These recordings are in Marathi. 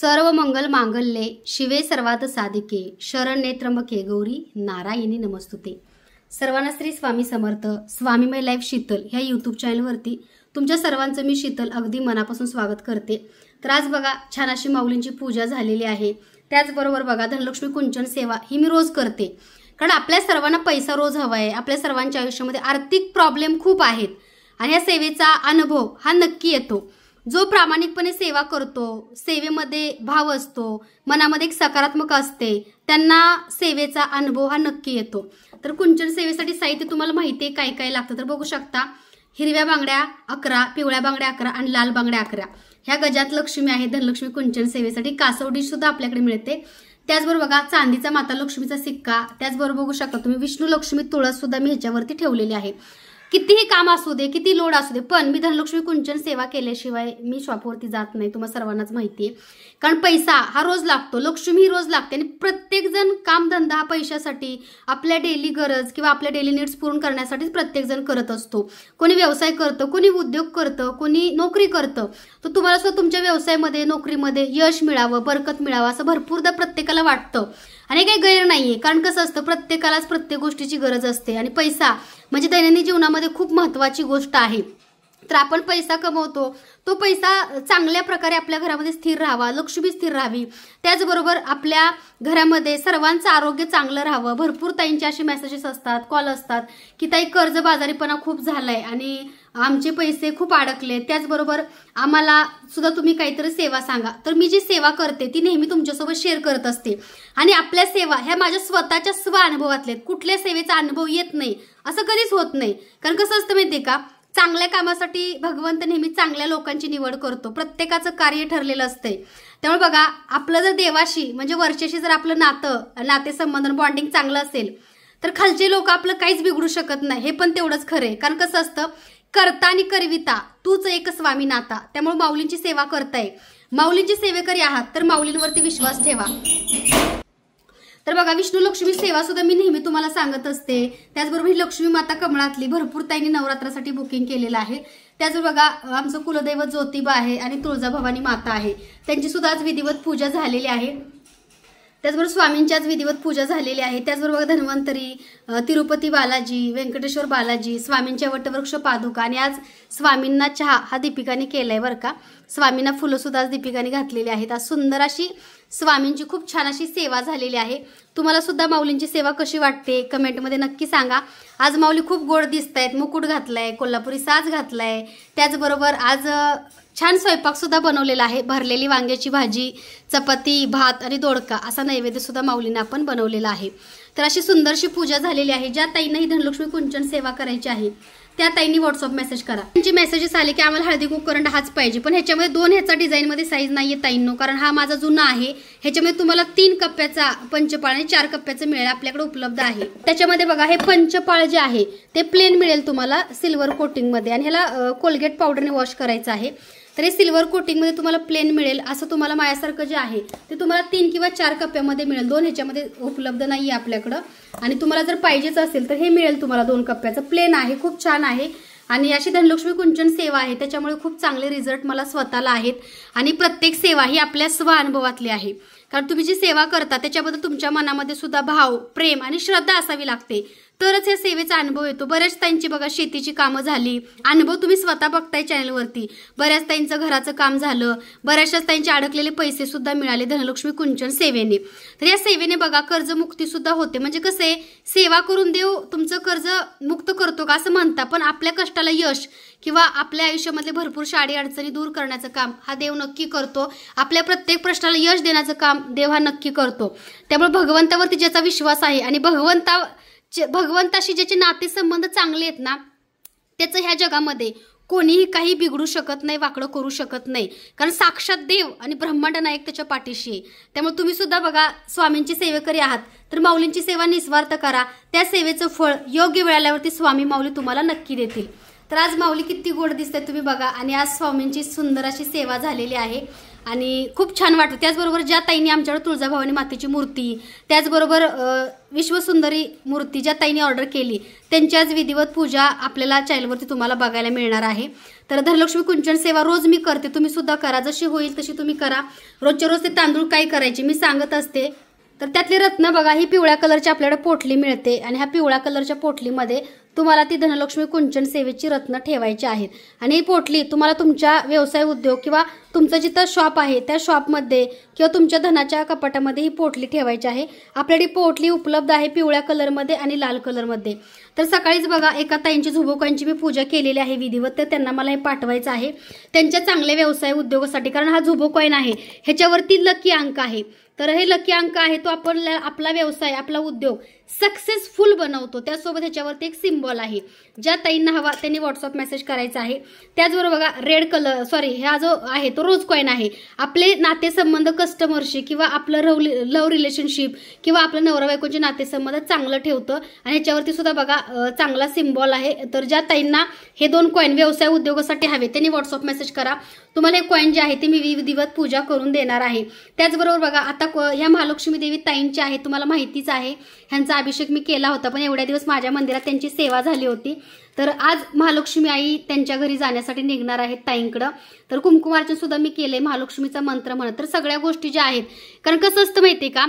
सर्व मंगल मांगल्ये शिवे सर्वार्थ साधिके शरण्ये त्र्यंबके गौरी नारायणी नमस्तुते। सर्वांना श्री स्वामी समर्थ। स्वामीमय लाईफ शीतल ह्या यूट्यूब चॅनलवरती तुमच्या सर्वांचं मी शीतल अगदी मनापासून स्वागत करते। तर आज बघा छान अशी माऊलींची पूजा झालेली आहे। त्याचबरोबर बघा धनलक्ष्मी कुंचन सेवा ही मी रोज करते, कारण आपल्या सर्वांना पैसा रोज हवा आहे। आपल्या सर्वांच्या आयुष्यामध्ये आर्थिक प्रॉब्लेम खूप आहेत आणि या सेवेचा अनुभव हा नक्की येतो। जो प्रामाणिकपणे सेवा करतो, सेवेमध्ये भाव असतो, मनामध्ये एक सकारात्मक असते, त्यांना सेवेचा अनुभव हा नक्की येतो। तर कुंचन सेवेसाठी साहित्य तुम्हाला माहिती आहे काय काय लागतं तर बघू शकता। हिरव्या बांगड्या 11, पिवळ्या बांगड्या 11 आणि लाल बांगड्या 11 ह्या गजात लक्ष्मी आहे। धनलक्ष्मी कुंचन सेवेसाठी कासवडी सुद्धा आपल्याकडे मिळते। त्याचबरोबर बघा चांदीचा माता लक्ष्मीचा सिक्का, त्याचबरोबर बघू शकता तुम्ही विष्णू लक्ष्मी तुळस सुद्धा मी ह्याच्यावरती ठेवलेली आहे। कितीही काम असू दे, किती लोड असू दे, पण मी धनलक्ष्मी कुंचन सेवा केल्याशिवाय मी शॉपवरती जात नाही। तुम्हाला सर्वांनाच माहिती आहे, कारण पैसा हा रोज लागतो, लक्ष्मी ही रोज लागते आणि प्रत्येक जण कामधंदा हा पैशासाठी, आपल्या डेली गरज किंवा आपल्या डेली नीड्स पूर्ण करण्यासाठीच प्रत्येक जण करत असतो। कोणी व्यवसाय करतं, कोणी उद्योग करतं, कोणी नोकरी करतं। तर तुम्हाला सुद्धा तुमच्या व्यवसायामध्ये, नोकरीमध्ये यश मिळावं, बरकत मिळावं असं भरपूरदा प्रत्येकाला वाटतं आणि काही गैर नाहीये, कारण कसं असतं प्रत्येकालाच प्रत्येक गोष्टीची गरज असते आणि पैसा म्हणजे दैनंदिन जीवनामध्ये खूप महत्त्वाची गोष्ट आहे। तर आपण पैसा कमवतो, तो पैसा चांगल्या प्रकारे आपल्या घरामध्ये स्थिर राहावा, लक्ष्मी स्थिर राहावी, त्याचबरोबर आपल्या घरामध्ये सर्वांचं आरोग्य चांगलं राहावं। भरपूर ताईंचे असे मेसेजेस असतात, कॉल असतात की ताई कर्जबाजारीपणा खूप झालाय आणि आमचे पैसे खूप अडकले, त्याचबरोबर आम्हाला सुद्धा तुम्ही काहीतरी सेवा सांगा। तर मी जी सेवा करते ती नेहमी तुमच्यासोबत शेअर करत असते आणि आपल्या सेवा ह्या माझ्या स्वतःच्या स्व अनुभवातले, कुठल्या सेवेचा अनुभव येत नाही असं कधीच होत नाही। कारण कसं असतं माहितीये का, चांगल्या कामासाठी भगवंत नेहमी चांगल्या लोकांची निवड करतो, प्रत्येकाचं कार्य ठरलेलं असतंय। त्यामुळे बघा आपलं जर देवाशी म्हणजे वर्षाशी जर आपलं नातेसंबंध बॉन्डिंग चांगलं असेल तर खालचे लोक आपलं काहीच बिघडू शकत नाही, हे पण तेवढंच खरंय। कारण कसं असतं करता आणि करविता तूच एक स्वामी नाता। त्यामुळे माऊलींची सेवा करताय, माऊलींची सेवेकरी आहात तर माऊलींवरती विश्वास ठेवा। तर बघा विष्णू लक्ष्मी सेवा सुद्धा मी नेहमी तुम्हाला सांगत असते। त्याचबरोबर ही लक्ष्मी माता कमळातली भरपूर ताईंनी नवरात्रासाठी बुकिंग केलेलं आहे। त्याचबरोबर बघा आमचं कुलदैवत ज्योतिबा आहे आणि तुळजाभवानी माता आहे, त्यांची सुद्धा आज विधिवत पूजा झालेली आहे। त्याचबरोबर स्वामींची आज विधिवत पूजा झालेली आहे। त्याचबरोबर धन्वंतरी, तिरुपती बालाजी, व्यंकटेश्वर बालाजी, स्वामींच्या वटवृक्ष पादुका आणि आज स्वामींना चहा हा दीपिकाने केलाय बरं का। स्वामींना फुलं सुद्धा आज दीपिकाने घातलेली आहेत। आज सुंदर अशी स्वामींची खूप छान अशी सेवा झालेली आहे। तुम्हाला सुद्धा माऊलींची सेवा कशी वाटते कमेंटमध्ये नक्की सांगा। आज माऊली खूप गोड दिसतायत, मुकुट घातलाय, कोल्हापुरी साज घातलाय, त्याचबरोबर आज छान स्वयंपाक सुद्धा बनवलेला आहे। भरलेली वांग्याची भाजी, चपाती, भात आणि दोडका असा नैवेद्य सुद्धा माऊलींना आपण बनवलेला आहे। तर अशी सुंदरशी पूजा झालेली आहे। ज्या ताईंना ही धनलक्ष्मी कुंचन सेवा करायची आहे त्या ताईंनी व्हॉट्सअप मेसेज करा। त्यांचे मेसेजेस आले की आम्हाला हळदी कुंकू करंट हाच पाहिजे, पण ह्याच्यामध्ये 2 ह्याचा डिझाईनमध्ये साईज नाहीये ताईंनो, कारण हा माझा जुना आहे। ह्याच्यामध्ये तुम्हाला 3 कप्प्याचा पंचपाळ आणि 4 कप्प्याचं मिळेल, आपल्याकडे उपलब्ध आहे। त्याच्यामध्ये बघा हे पंचपाळ जे आहे ते प्लेन मिळेल तुम्हाला सिल्वर कोटिंगमध्ये आणि ह्याला कोलगेट पावडरने वॉश करायचं आहे। तर हे सिल्वर कोटिंगमध्ये तुम्हाला प्लेन मिळेल। असं तुम्हाला माझ्यासारखं जे आहे ते तुम्हाला 3 किंवा 4 कप्प्यामध्ये मिळेल, 2 ह्याच्यामध्ये उपलब्ध नाहीये आपल्याकडं। आणि तुम्हाला जर पाहिजेच असेल तर हे मिळेल तुम्हाला 2 कप्प्याचं, प्लेन आहे, खूप छान आहे। आणि अशी धनलक्ष्मी कुंचन सेवा आहे, त्याच्यामुळे खूप चांगले रिझल्ट मला स्वतःला आहेत आणि प्रत्येक सेवा ही आपल्या स्व अनुभवातली आहे। कारण तुम्ही जी सेवा करता त्याच्याबद्दल तुमच्या मनामध्ये सुद्धा भाव, प्रेम आणि श्रद्धा असावी लागते, तरच या सेवेचा अनुभव येतो। बऱ्याच ताईंची बघा शेतीची कामं झाली, अनुभव तुम्ही स्वतः बघताय चॅनलवरती, बऱ्याच ताईंचं घराचं काम झालं, बऱ्याचशाच ताईंचे अडकलेले पैसे सुद्धा मिळाले धनलक्ष्मी कुंचन सेवेने। तर या सेवेने बघा कर्जमुक्ती सुद्धा होते। म्हणजे कसे सेवा करून देव तुमचं कर्ज मुक्त करतो का असं म्हणता, पण आपल्या कष्टाला यश किंवा आपल्या आयुष्यामधले भरपूर अडी अडचणी दूर करण्याचं काम हा देव नक्की करतो। आपल्या प्रत्येक प्रश्नाला यश देण्याचं काम देव हा नक्की करतो। त्यामुळे भगवंतावरती ज्याचा विश्वास आहे आणि भगवंताशी ज्याचे नातेसंबंध चांगले आहेत ना, त्याचं ह्या जगामध्ये कोणीही काही बिघडू शकत नाही, वाकडं करू शकत नाही, कारण साक्षात देव आणि ब्रह्मांड नायक त्याच्या पाठीशी आहे। त्यामुळे तुम्ही सुद्धा बघा स्वामींची सेवेकरी आहात तर माऊलींची सेवा निस्वार्थ करा, त्या सेवेचं फळ योग्य वेळाल्यावरती स्वामी माऊली तुम्हाला नक्की देतील। तर आज माऊली किती गोड दिसते तुम्ही बघा आणि आज स्वामींची सुंदर अशी सेवा झालेली आहे। आणि खूप छान वाटतं. त्याचबरोबर ज्या ताईंनी आमच्याकडे तुळजाभवानी मातेची मूर्ती, त्याचबरोबर विश्वसुंदरी मूर्ती ज्या ताईंनी ऑर्डर केली त्यांच्याच विधिवत पूजा आपल्याला चॅनलवरती तुम्हाला बघायला मिळणार आहे. तर धनलक्ष्मी कुंचन सेवा रोज मी करते, तुम्ही सुद्धा करा. जशी होईल तशी तुम्ही करा. रोजच्या रोज ते तांदूळ काय करायचे मी सांगत असते. तर त्यातले रत्न बघा, ही पिवळ्या कलरची आपल्याकडे पोटली मिळते आणि ह्या पिवळ्या कलरच्या पोटलीमध्ये तुम्हाला ती धनलक्ष्मी कुंचन सेवेची रत्न ठेवायची आहेत. आणि ही पोटली तुम्हाला तुमच्या व्यवसाय उद्योग किंवा तुमचं जिथं शॉप आहे त्या शॉपमध्ये किंवा तुमच्या धनाच्या कपाटामध्ये ही पोटली ठेवायची आहे. आपल्याकडे पोटली उपलब्ध आहे पिवळ्या कलरमध्ये आणि लाल कलरमध्ये. तर सकाळीच बघा एका ताईंची झुबुकांची मी पूजा केलेली आहे विधिवत, तर त्यांना मला हे पाठवायचं आहे त्यांच्या चांगल्या व्यवसाय उद्योगासाठी. कारण हा झुबो कॉइन आहे, ह्याच्यावरती लकी अंक आहे. तर हे लकी अंक आहे तो आपण आपला व्यवसाय आपला उद्योग सक्सेसफुल बनवतो. त्यासोबत ह्याच्यावरती एक सिम्बॉल आहे. ज्या ताईंना हवा त्यांनी व्हॉट्सअप मेसेज करायचा आहे. त्याचबरोबर बघा रेड कलर हा जो आहे तो रोज कॉइन आहे. आपले नातेसंबंध कस्टमरशी किंवा आपलं लव्ह रिलेशनशिप किंवा आपलं नवरा बायकोचे नातेसंबंध चांगलं ठेवतं. आणि ह्याच्यावरती सुद्धा बघा चांगला सिम्बॉल आहे. तर ज्या ताईंना हे 2 कॉइन व्यवसाय उद्योगासाठी हवे त्यांनी व्हॉट्सअप मेसेज करा. तुम्हाला हे कॉइन जे आहे ते मी विधिवत पूजा करून देणार आहे. त्याचबरोबर बघा आता ह्या महालक्ष्मी देवी ताईंची आहे, तुम्हाला माहितीच आहे. ह्यांचा अभिषेक मी केला होता, पण एवढ्या दिवस माझ्या मंदिरात त्यांची सेवा झाली होती. तर आज महालक्ष्मी आई त्यांच्या घरी जाण्यासाठी निघणार आहेत ताईंकडं. तर कुंकुमार्चन सुद्धा मी केले महालक्ष्मीचा मंत्र म्हणत. तर सगळ्या गोष्टी ज्या आहेत, कारण कसं असतं माहितीये का,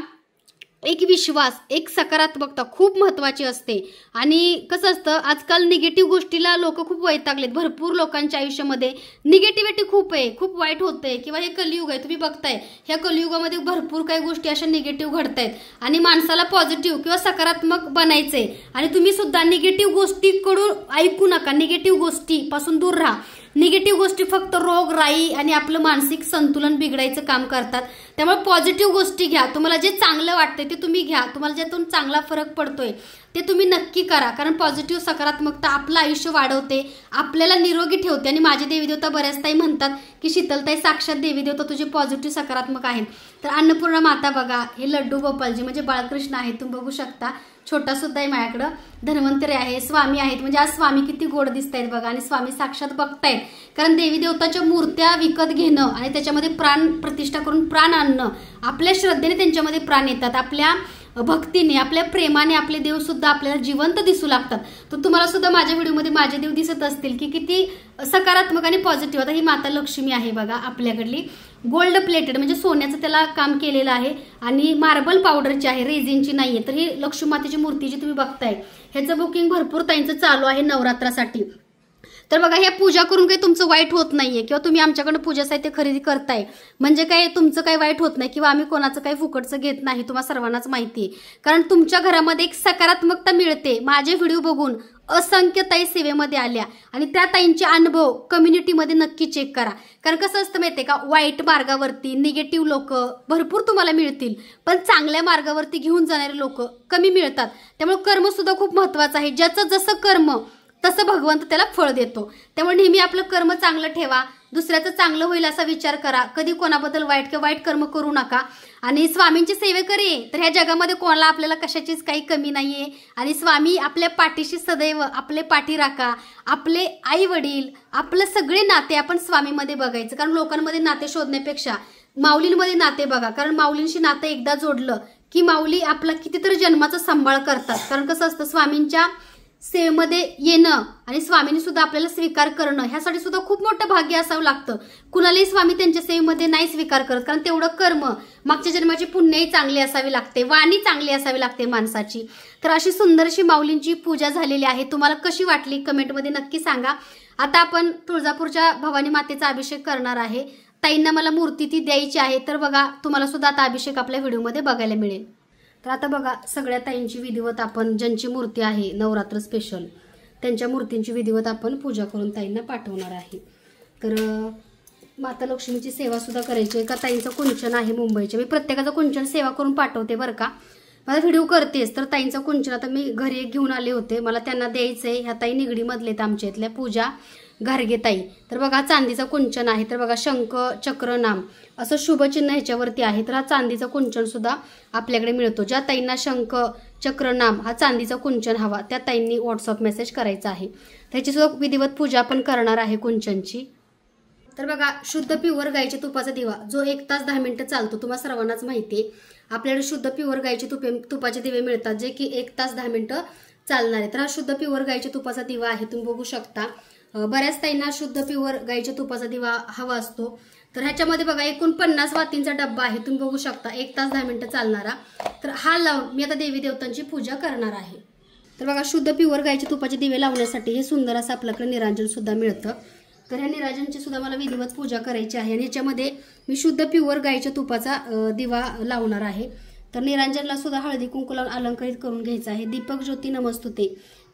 एक विश्वास एक सकारात्मकता खूप महत्वाची असते. आणि कसं असतं आजकाल निगेटिव्ह गोष्टीला लोक खूप वैतागलेत. भरपूर लोकांच्या आयुष्यामध्ये निगेटिव्हिटी खूप आहे, खूप वाईट होतंय. किंवा हे कलियुग आहे, तुम्ही बघताय ह्या कलियुगामध्ये भरपूर काही गोष्टी अशा निगेटिव्ह घडतायत. आणि माणसाला पॉझिटिव्ह किंवा सकारात्मक बनायचंय. आणि तुम्ही सुद्धा निगेटिव्ह गोष्टीकडून ऐकू नका, निगेटिव्ह गोष्टीपासून दूर राहा. निगेटिव्ह गोष्टी फक्त रोग राई आणि आपलं मानसिक संतुलन बिघडायचं काम करतात. त्यामुळे पॉझिटिव्ह गोष्टी घ्या. तुम्हाला जे चांगलं वाटतंय ते तुम्ही घ्या. तुम्हाला ज्यातून चांगला फरक पडतोय ते तुम्ही नक्की करा. कारण पॉझिटिव्ह सकारात्मकता आपलं आयुष्य वाढवते, आपल्याला निरोगी ठेवते. आणि माझे देवी देवता बऱ्याच ताई म्हणतात की शीतलताई साक्षात देवी देवता तुझे पॉझिटिव्ह सकारात्मक आहेत. तर अन्नपूर्णा माता बघा, हे लड्डू गोपालजी म्हणजे बाळकृष्ण आहे, तुम्ही बघू शकता. छोटा सुद्धा आहे माझ्याकडं. धन्वंतरी आहे, स्वामी आहेत. म्हणजे आज स्वामी किती गोड दिसत आहेत बघा. आणि स्वामी साक्षात बघतायत. कारण देवी देवताच्या मूर्त्या विकत घेणं आणि त्याच्यामध्ये प्राण प्रतिष्ठा करून प्राण आणणं, आपल्या श्रद्धेने त्यांच्यामध्ये प्राण येतात. आपल्या भक्तीने आपल्या प्रेमाने आपले देव सुद्धा आपल्याला जिवंत दिसू लागतात. तर तुम्हाला सुद्धा माझ्या व्हिडिओमध्ये माझे देव दिसत असतील की किती सकारात्मक आणि पॉझिटिव्ह. आता ही माता लक्ष्मी आहे बघा आपल्याकडली, गोल्ड प्लेटेड म्हणजे सोन्याचं त्याला काम केलेलं आहे. आणि मार्बल पावडरची आहे, रेझिनची नाहीये. तर ही लक्ष्मी मातेची मूर्ती जी तुम्ही बघताय ह्याचं बुकिंग भरपूर ताईंचं चालू आहे नवरात्रासाठी. तर बघा ह्या पूजा करून काही तुमचं वाईट होत नाहीये किंवा तुम्ही आमच्याकडे पूजा साहित्य खरेदी करताय म्हणजे काय तुमचं काही वाईट होत नाही किंवा आम्ही कोणाचं काही फुकटचं घेत नाही. तुम्हाला सर्वांनाच माहिती आहे. कारण तुमच्या घरामध्ये एक सकारात्मकता मिळते. माझे व्हिडिओ बघून असंख्य ताई सेवेमध्ये आल्या आणि त्या ताईंचे अनुभव कम्युनिटीमध्ये नक्की चेक करा. कारण कसं असतं माहितीये का, वाईट मार्गावरती निगेटिव्ह लोक भरपूर तुम्हाला मिळतील, पण चांगल्या मार्गावरती घेऊन जाणारे लोक कमी मिळतात. त्यामुळे कर्म सुद्धा खूप महत्वाचं आहे. ज्याचं जसं कर्म तसं भगवंत त्याला फळ देतो. त्यामुळे नेहमी आपलं कर्म चांगलं ठेवा, दुसऱ्याचं चांगलं होईल असा विचार करा. कधी कोणाबद्दल वाईट किंवा वाईट कर्म करू नका. आणि स्वामींची सेवेकरी तर ह्या जगामध्ये कोणाला आपल्याला कशाचीच काही कमी नाहीये. आणि स्वामी आपल्या पाठीशी सदैव आपले पाठी राखा. आपले आई वडील आपलं सगळे नाते आपण स्वामीमध्ये बघायचं. कारण लोकांमध्ये नाते शोधण्यापेक्षा माऊलींमध्ये नाते बघा. कारण माऊलींशी नातं एकदा जोडलं की माऊली आपला कितीतरी जन्माचा सांभाळ करतात. कारण कसं असतं स्वामींच्या सेवेमध्ये येणं आणि स्वामींनी सुद्धा आपल्याला स्वीकार करणं ह्यासाठी सुद्धा खूप मोठं भाग्य असावं लागतं. कुणालाही स्वामी त्यांच्या सेवेमध्ये नाही स्वीकार करत. कारण तेवढं कर्म मागच्या जन्माची पुण्यही चांगली असावी लागते, वाणी चांगली असावी लागते माणसाची. तर अशी सुंदरशी माऊलींची पूजा झालेली आहे. तुम्हाला कशी वाटली कमेंटमध्ये नक्की सांगा. आता आपण तुळजापूरच्या भवानी मातेचा अभिषेक करणार आहे. ताईंना मला मूर्ती ती द्यायची आहे. तर बघा तुम्हाला सुद्धा आता अभिषेक आपल्या व्हिडिओमध्ये बघायला मिळेल. तर आता बघा सगळ्या ताईंची विधिवत आपण ज्यांची मूर्ती आहे नवरात्र स्पेशल त्यांच्या मूर्तींची विधिवत आपण पूजा करून ताईंना पाठवणार आहे. तर माता लक्ष्मीची सेवा सुद्धा करायची. एका ताईंचं कुंचन आहे मुंबईचे, मी प्रत्येकाचं कुंचन सेवा करून पाठवते बरं का. मला व्हिडिओ करतेच. तर ताईंचं कुंचन आता मी घरी घेऊन आले होते, मला त्यांना द्यायचंय. ह्या ताई निगडीमधलेत आमच्या इथल्या पूजा घारगे ताई. तर बघा चांदीचा कुंचन आहे. तर बघा शंख चक्र नाम असं शुभचिन्ह ह्याच्यावरती आहे. तर हा चांदीचा कुंचन सुद्धा आपल्याकडे मिळतो. ज्या ताईंना शंख चक्र नाम हा चांदीचा कुंचन हवा त्या ताईंनी व्हॉट्सअप मेसेज करायचा आहे. त्याची सुद्धा विधिवत पूजा आपण करणार आहे कुंचनची. तर बघा, शुद्ध प्युअर गाईच्या तुपाचा दिवा जो 1 तास 10 मिनिटं चालतो, तुम्हाला सर्वांनाच माहिती आहे. आपल्याकडे शुद्ध प्युअर गाईचे तुपाचे दिवे मिळतात जे की 1 तास 10 मिनिटं चालणार आहे. तर हा शुद्ध प्युअर गाईच्या तुपाचा दिवा आहे, तुम्ही बघू शकता. बऱ्याच ताईंना शुद्ध प्युअर गाईच्या तुपाचा दिवा हवा असतो. तर ह्याच्यामध्ये बघा एकूण 50 वातींचा डब्बा आहे, तुम्ही बघू शकता. 1 तास 10 मिनिटं चालणारा. तर हा लावून मी आता देवी देवतांची पूजा करणार आहे. तर बघा, शुद्ध प्युअर गाईच्या तुपाचे दिवे लावण्यासाठी हे सुंदर असं आपल्याकडे निरांजन सुद्धा मिळतं. तर ह्या निरांजनची सुद्धा मला विधिवत पूजा करायची आहे आणि ह्याच्यामध्ये मी शुद्ध प्युअर गाईच्या तुपाचा दिवा लावणार आहे. तर निरांजनला सुद्धा हळदी कुंकू लावून अलंकारित करून घ्यायचं आहे. दीपक ज्योती नमस्तुते,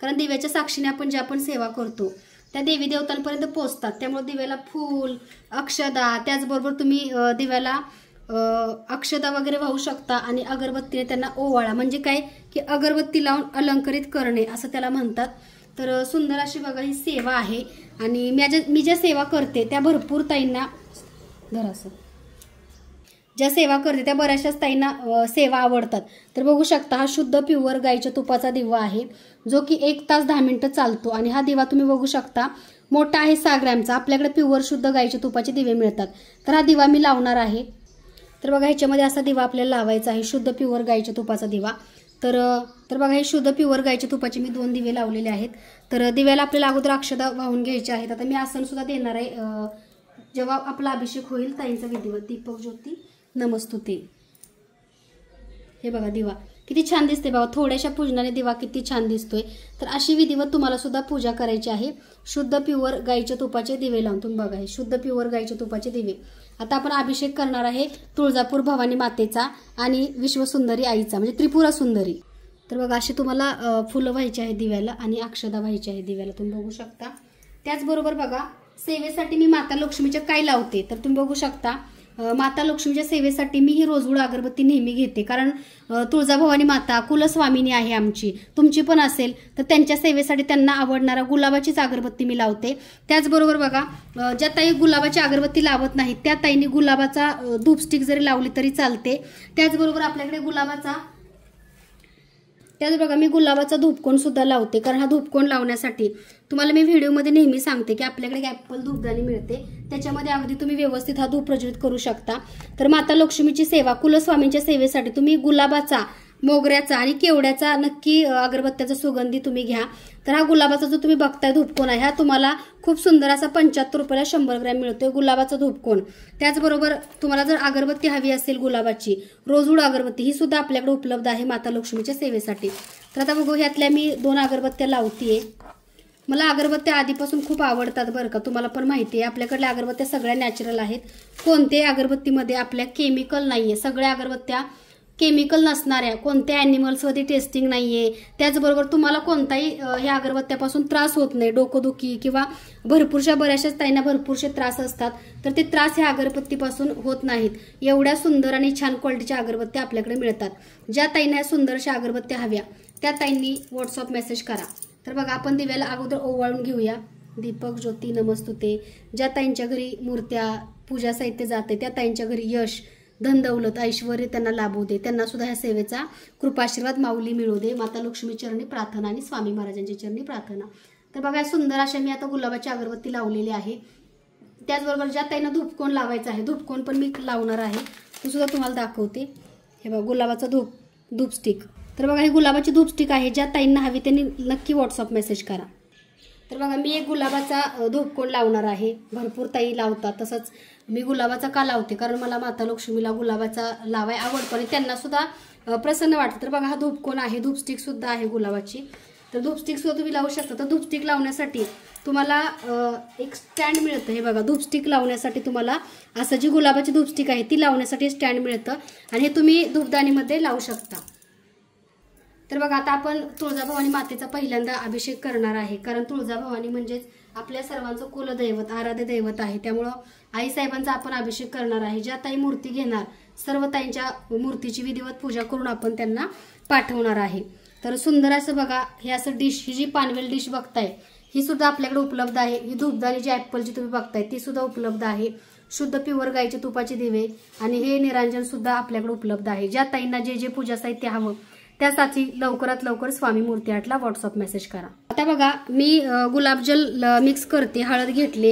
कारण दिव्याच्या साक्षीने आपण ज्या पण सेवा करतो त्या देवी देवतांपर्यंत पोहोचतात. त्यामुळे दिव्याला फूल, अक्षदा, त्याचबरोबर तुम्ही दिव्याला अक्षदा वगैरे वाहू शकता आणि अगरबत्तीने त्यांना ओवाळा. म्हणजे काय की अगरबत्ती लावून अलंकारित करणे असं त्याला म्हणतात. तर सुंदर अशी बघा ही सेवा आहे आणि मी ज्या सेवा करते त्या भरपूर ताईंना ज्या सेवा करते त्या बऱ्याचशाच ताईंना सेवा आवडतात. तर बघू शकता, हा शुद्ध प्युअर गाईच्या तुपाचा दिवा आहे जो की 1 तास 10 मिनिटं चालतो. आणि हा दिवा तुम्ही बघू शकता मोठा आहे 6 ग्रॅमचा. आपल्याकडे प्युअर शुद्ध गाईच्या तुपाचे दिवे मिळतात. तर हा दिवा मी लावणार आहे. तर बघा, ह्याच्यामध्ये असा दिवा आपल्याला लावायचा आहे, शुद्ध प्युअर गाईच्या तुपाचा दिवा. तर बघा, हे शुद्ध प्युअर गाईच्या तुपाचे मी 2 दिवे लावलेले आहेत. तर दिव्याला आपल्याला अगोदर अक्षदा वाहून घ्यायचे आहेत. आता मी आसन सुद्धा देणार आहे जेव्हा आपला अभिषेक होईल ताईंचा विधिवत. दीपक ज्योती नमस्तुते. हे बघा दिवा किती छान दिसते बघा, थोड्याशा पूजनाने दिवा किती छान दिसतोय. तर अशी विधिवत तुम्हाला सुद्धा पूजा करायची आहे. शुद्ध प्युअर गाईच्या तुपाचे दिवे लावून तुम्ही बघा, हे शुद्ध प्युअर गाईच्या तुपाचे दिवे. आता आपण अभिषेक करणार आहे तुळजापूर भवानी मातेचा आणि विश्वसुंदरी आईचा, म्हणजे त्रिपुरा सुंदरी. तर बघा, अशी तुम्हाला फुलं व्हायची आहे दिव्याला आणि अक्षदा व्हायची आहे दिव्याला, तुम्ही बघू शकता. त्याचबरोबर बघा, सेवेसाठी मी माता लक्ष्मीच्या काय लावते तर तुम्ही बघू शकता. माता लक्ष्मीच्या सेवेसाठी मी ही रोजगुळ अगरबत्ती नेहमी घेते, कारण तुळजाभवानी माता कुलस्वामिनी आहे आमची, तुमची पण असेल तर त्यांच्या सेवेसाठी त्यांना आवडणारा गुलाबाचीच अगरबत्ती मी लावते. त्याचबरोबर बघा, ज्या ताई गुलाबाची अगरबत्ती लावत नाहीत त्या ताईंनी गुलाबाचा धूपस्टिक जरी लावली तरी चालते. त्याचबरोबर आपल्याकडे मी गुलाबाचा धूपकोण सुद्धा लावते, कारण हा धूपकोण लावण्यासाठी तुम्हाला मी व्हिडिओमध्ये नेहमी सांगते की आपल्याकडे ॲपल धूपदाणी मिळते, त्याच्यामध्ये अगदी तुम्ही व्यवस्थित हा धूप प्रज्वलित करू शकता. तर माता लक्ष्मीची सेवा, कुलस्वामींच्या सेवेसाठी तुम्ही गुलाबाचा, मोगऱ्याचा आणि केवड्याचा नक्की अगरबत्त्याचा सुगंधी तुम्ही घ्या. तर हा गुलाबाचा जो तुम्ही बघताय धूपकोण आहे, हा तुम्हाला खूप सुंदर असा 75 रुपयाला 100 ग्रॅम मिळतोय गुलाबाचा धूपकोण. त्याचबरोबर तुम्हाला जर अगरबत्ती हवी असेल गुलाबाची, रोजवूड अगरबत्ती, ही सुद्धा आपल्याकडे उपलब्ध आहे माता लक्ष्मीच्या सेवेसाठी. तर आता बघू, ह्यातल्या मी 2 अगरबत्त्या लावतीये. मला अगरबत्त्या आधीपासून खूप आवडतात बरं का, तुम्हाला पण माहिती आहे. आपल्याकडल्या अगरबत्त्या सगळ्या नॅचरल आहेत, कोणत्याही अगरबत्तीमध्ये आपल्या केमिकल नाहीये. सगळ्या अगरबत्त्या केमिकल नसणाऱ्या, कोणत्या ॲनिमल्समध्ये टेस्टिंग नाहीये. त्याचबरोबर तुम्हाला कोणताही ह्या अगरबत्त्यापासून त्रास होत नाही, डोकंदुखी किंवा बऱ्याचशाच ताईंना भरपूरसे त्रास असतात, तर ते त्रास ह्या अगरबत्तीपासून होत नाहीत. एवढ्या सुंदर आणि छान क्वालिटीच्या अगरबत्त्या आपल्याकडे मिळतात. ज्या ताईंना ह्या सुंदरशा अगरबत्त्या हव्या त्या ताईंनी व्हॉट्सअप मेसेज करा. तर बघा, आपण दिव्याला अगोदर ओवाळून घेऊया. दीपक ज्योती नमस्तुते. ज्या ताईंच्या घरी मूर्त्या, पूजा साहित्य जाते त्या ताईंच्या घरी यश, धन दौलत, ऐश्वर्य त्यांना लाभू दे. त्यांना सुद्धा ह्या सेवेचा कृपाशीर्वाद माऊली मिळू दे. माता लक्ष्मी चरणी प्रार्थना आणि स्वामी महाराजांच्या चरणी प्रार्थना. तर बघा, सुंदर अशा मी आता गुलाबाची अगरबत्ती लावलेली आहे. त्याचबरोबर ज्या ताईंना धूपकोण लावायचा आहे, धूपकोण पण मी लावणार आहे, तो सुद्धा तुम्हाला दाखवते. हे बघा, गुलाबाचा धूपस्टिक. तर बघा, ही गुलाबाची धूपस्टिक आहे. ज्या ताईंना हवी त्यांनी नक्की व्हॉट्सअप मेसेज करा. तर बघा, मी एक गुलाबाचा धूपकोण लावणार आहे. भरपूर ताई लावतात, तसंच मी गुलाबाचा का लावते, कारण मला माता लक्ष्मीला गुलाबाचा लावाय आवडतो आणि त्यांना सुद्धा प्रसन्न वाटतं. तर बघा, हा धूपकोण आहे, धूपस्टिक सुद्धा आहे गुलाबाची. तर धूपस्टिक सुद्धा तुम्ही लावू शकता. तर धूपस्टिक लावण्यासाठी तुम्हाला एक स्टँड मिळतं. हे बघा, धूपस्टिक लावण्यासाठी तुम्हाला असं जी गुलाबाची धूपस्टिक आहे ती लावण्यासाठी स्टँड मिळतं आणि हे तुम्ही धूपदाणीमध्ये लावू शकता. तर बघा, आता आपण तुळजाभवानी मातेचा पहिल्यांदा अभिषेक करणार आहे, कारण तुळजाभवानी म्हणजेच आपल्या सर्वांचं कुलदैवत, आराध्य दैवत आहे. त्यामुळं आईसाहेबांचा आपण अभिषेक करणार आहे. ज्या ताई मूर्ती घेणार सर्व ताईंच्या मूर्तीची विधिवत पूजा करून आपण त्यांना पाठवणार आहे. तर सुंदर असं बघा, हे असं डिश, ही जी पानवेल डिश बघताय ही सुद्धा आपल्याकडे उपलब्ध आहे. ही धूपदाणी जी ॲपलची तुम्ही बघताय ती सुद्धा उपलब्ध आहे. शुद्ध प्युअर गाईचे तुपाचे दिवे आणि हे निरांजन सुद्धा आपल्याकडे उपलब्ध आहे. ज्या ताईंना जे जे पूजा साहित्य हवं त्यासाठी लवकरात लवकर स्वामी मूर्ती आर्टला व्हॉट्सअप मेसेज करा. आता बघा, मी गुलाबजल मिक्स करते, हळद घेतले,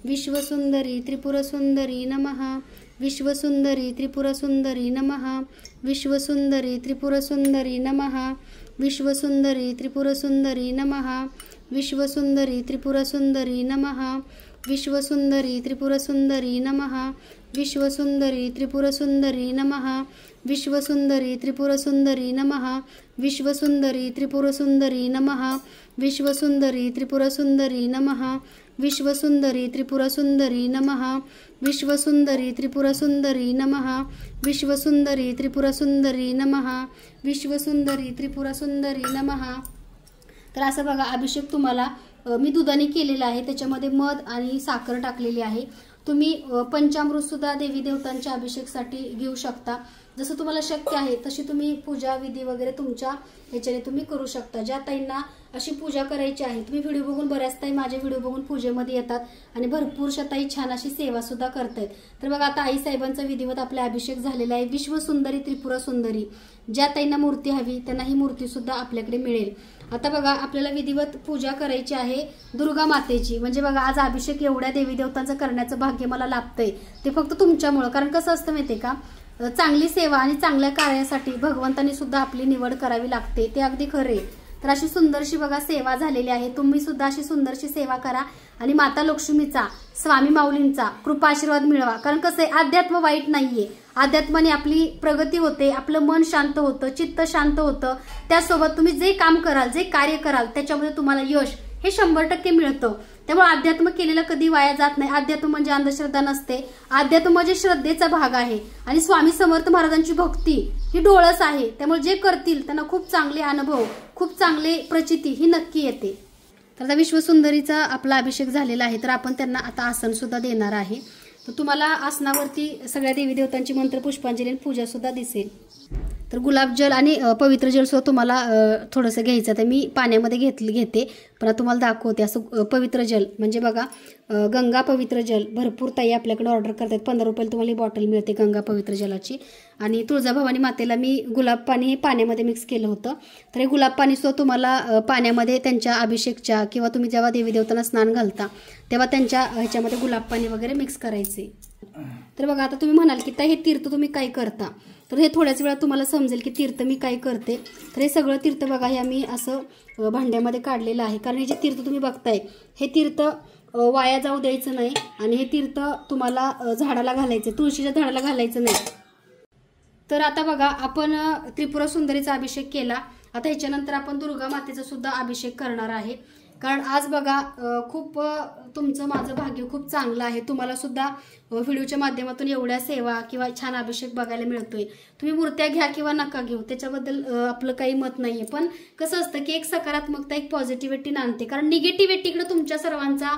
विश्वसुंदरी त्रिपुरसुंदरी नमः विश्वसुंदरी त्रिपुरसुंदरी नमः विश्वसुंदरी त्रिपुरसुंदरी नमः विश्वसुंदरी त्रिपुरसुंदरी नमः विश्वसुंदरी त्रिपुरसुंदरी नमः विश्वसुंदरी त्रिपुरसुंदरी नमः विश्वसुंदरी त्रिपुरसुंदरी नमः विश्वसुंदरी त्रिपुरसुंदरी नमः विश्वसुंदरी त्रिपुरसुंदरी नमः विश्वसुंदरी त्रिपुरसुंदरी नमः विश्वसुंदरी त्रिपुरसुंदरी नमः विश्वसुंदरी त्रिपुरसुंदरी नमः विश्वसुंदरी त्रिपुरसुंदरी नमः विश्वसुंदरी त्रिपुरसुंदरी नमः। तर असं बघा अभिषेक तुम्हाला मी दुधाने केलेला आहे, त्याच्यामध्ये मध आणि साखर टाकलेली आहे। तुम्ही पंचामृत सुद्धा देवी देवतांच्या अभिषेकसाठी घेऊ शकता, जसं तुम्हाला शक्य आहे तशी तुम्ही पूजा विधी वगैरे तुमच्या ह्याच्याने तुम्ही करू शकता। ज्या ताईंना अशी पूजा करायची आहे, तुम्ही व्हिडिओ बघून बऱ्याच ताई माझे व्हिडिओ बघून पूजेमध्ये येतात आणि भरपूरशा ताई छान अशी सेवा सुद्धा करतायत। तर बघा आता आई साहेबांचा विधिवत आपला अभिषेक झालेला आहे। विश्वसुंदरी त्रिपुरसुंदरी ज्या ताईंना मूर्ती हवी त्यांना ही मूर्ती सुद्धा आपल्याकडे मिळेल। आता बघा आपल्याला विधिवत पूजा करायची आहे दुर्गा मातेची, म्हणजे बघा आज अभिषेक एवढ्या देवी देवतांचं करण्याचं भाग्य मला लाभतंय ते फक्त तुमच्यामुळे। कारण कसं असतं माहितीये का, चांगली सेवा आणि चांगल्या कार्यासाठी भगवंतांनी सुद्धा आपली निवड करावी लागते, ते अगदी खरे। तर अशी सुंदरशी बघा सेवा झालेली आहे, तुम्ही सुद्धा अशी सुंदरशी सेवा करा आणि माता लक्ष्मीचा स्वामी माऊलींचा कृपा आशीर्वाद मिळवा। कारण कसं आहे, अध्यात्म वाईट नाहीये, अध्यात्माने आपली प्रगती होते, आपलं मन शांत होतं, चित्त शांत होतं। त्यासोबत तुम्ही जे काम कराल, जे कार्य कराल त्याच्यामध्ये तुम्हाला यश हे 100% मिळतं। त्यामुळे अध्यात्म केलेलं कधी वाया जात नाही। अध्यात्म म्हणजे अंधश्रद्धा नसते, अध्यात्म म्हणजे श्रद्धेचा भाग आहे आणि स्वामी समर्थ महाराजांची भक्ती ही डोळस आहे। त्यामुळे जे करतील त्यांना खूप चांगले अनुभव, खूप चांगले प्रचिती ही नक्की येते। तर आता विश्वसुंदरीचा आपला अभिषेक झालेला आहे, तर आपण त्यांना आता आसन सुद्धा देणार आहे। तर तुम्हाला आसनावरती सगळ्या देवी देवतांची मंत्र पुष्पांजली आणि पूजा सुद्धा दिसेल। तर गुलाबजल आणि पवित्र जल सुद्धा तुम्हाला थोडंसं घ्यायचं, तर मी पाण्यामध्ये घेते पण तुम्हाला दाखवते। असं पवित्र जल म्हणजे बघा गंगा पवित्र जल भरपूर ताई आपल्याकडे ऑर्डर करतात, 15 रुपयाला तुम्हाला ही बॉटल मिळते गंगा पवित्र जलाची। आणि तुळजाभवानी मातेला मी गुलाब पाणी हे पाण्यामध्ये मिक्स केलं होतं, तर हे गुलाब पाणी सुद्धा तुम्हाला पाण्यामध्ये त्यांच्या अभिषेकच्या किंवा तुम्ही जेव्हा देवी देवतांना स्नान घालता तेव्हा त्यांच्या ह्याच्यामध्ये गुलाब पाणी वगैरे मिक्स करायचे। तर बघा आता तुम्ही म्हणाल की ताई हे तीर्थ तुम्ही काय करता, तर हे थोड्याच वेळात तुम्हाला समजेल की तीर्थ मी काय करते। तर हे सगळं तीर्थ बघा हे आम्ही असं भांड्यामध्ये काढलेलं आहे, कारण हे जे तीर्थ तुम्ही बघताय हे तीर्थ वाया जाऊ द्यायचं नाही आणि हे तीर्थ तुम्हाला झाडाला घालायचं, तुळशीच्या झाडाला घालायचं नाही। तर आता बघा आपण त्रिपुरा सुंदरीचा अभिषेक केला, आता ह्याच्यानंतर आपण दुर्गा मातेचा सुद्धा अभिषेक करणार आहे। कारण आज बघा खूप तुमचं माझं भाग्य खूप चांगलं आहे, तुम्हाला सुद्धा व्हिडिओच्या माध्यमातून एवढ्या सेवा किंवा छान अभिषेक बघायला मिळतोय। तुम्ही मूर्त्या घ्या किंवा नका घेऊ त्याच्याबद्दल आपलं काही मत नाहीये, पण कसं असतं की एक सकारात्मकता, एक पॉझिटिव्हिटी नांदते। कारण निगेटिव्हिटीकडे तुमच्या सर्वांचा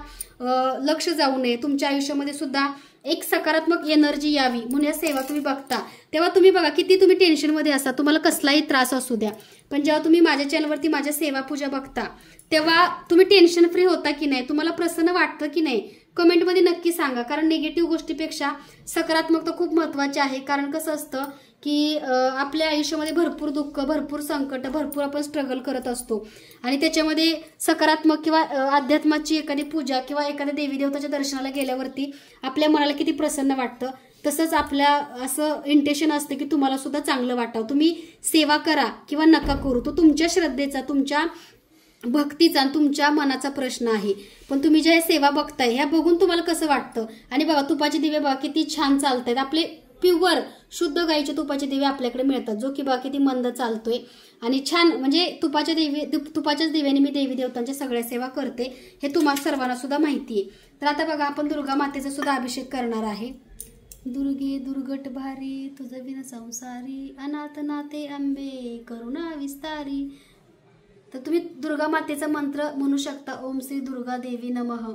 लक्ष जाऊ नये, तुमच्या आयुष्यामध्ये सुद्धा एक सकारात्मक एनर्जी यावी म्हणून या सेवा तुम्ही बघता। तेव्हा तुम्ही बघा किती तुम्ही टेन्शनमध्ये असता, तुम्हाला कसलाही त्रास असू द्या, पण जेव्हा तुम्ही माझ्या चॅनलवरती माझ्या सेवा पूजा बघता तेव्हा तुम्ही टेन्शन फ्री होता की नाही, तुम्हाला प्रसन्न वाटतं की नाही, कमेंटमध्ये नक्की सांगा। कारण निगेटिव्ह गोष्टीपेक्षा सकारात्मकता खूप महत्त्वाची आहे। कारण कसं असतं की आपल्या आयुष्यामध्ये भरपूर दुःख, भरपूर संकट, भरपूर आपण स्ट्रगल करत असतो आणि त्याच्यामध्ये सकारात्मक किंवा अध्यात्माची एखादी पूजा किंवा एखाद्या देवी देवताच्या दर्शनाला गेल्यावरती आपल्या मनाला किती प्रसन्न वाटतं। तसंच आपल्या असं इंटेन्शन असतं की तुम्हाला सुद्धा चांगलं वाटावं, तुम्ही सेवा करा किंवा नका करू, तो तुमच्या श्रद्धेचा, तुमच्या भक्तीचा, तुमच्या मनाचा प्रश्न आहे। पण तुम्ही ज्या सेवा बघताय ह्या बघून तुम्हाला कसं वाटतं। आणि बघा तुपाचे दिवे बघा किती छान चालतायत, आपले प्युअर शुद्ध गाईचे तुपाचे दिवे आपल्याकडे मिळतात, जो की बघा किती मंद चालतोय आणि छान, म्हणजे तुपाच्याच दिव्याने मी देवी देवतांच्या सगळ्या सेवा करते, हे तुम्हाला सर्वांना सुद्धा माहिती आहे। तर आता बघा आपण दुर्गा मातेचा सुद्धा अभिषेक करणार आहे। दुर्गे दुर्गट भारी तुझं बिन संसारी, अनाथ नाते अंबे करुणा विस्तारी। तर तुम्ही दुर्गा मातेचा मंत्र म्हणू शकता, ओम श्री दुर्गा देवी नमः,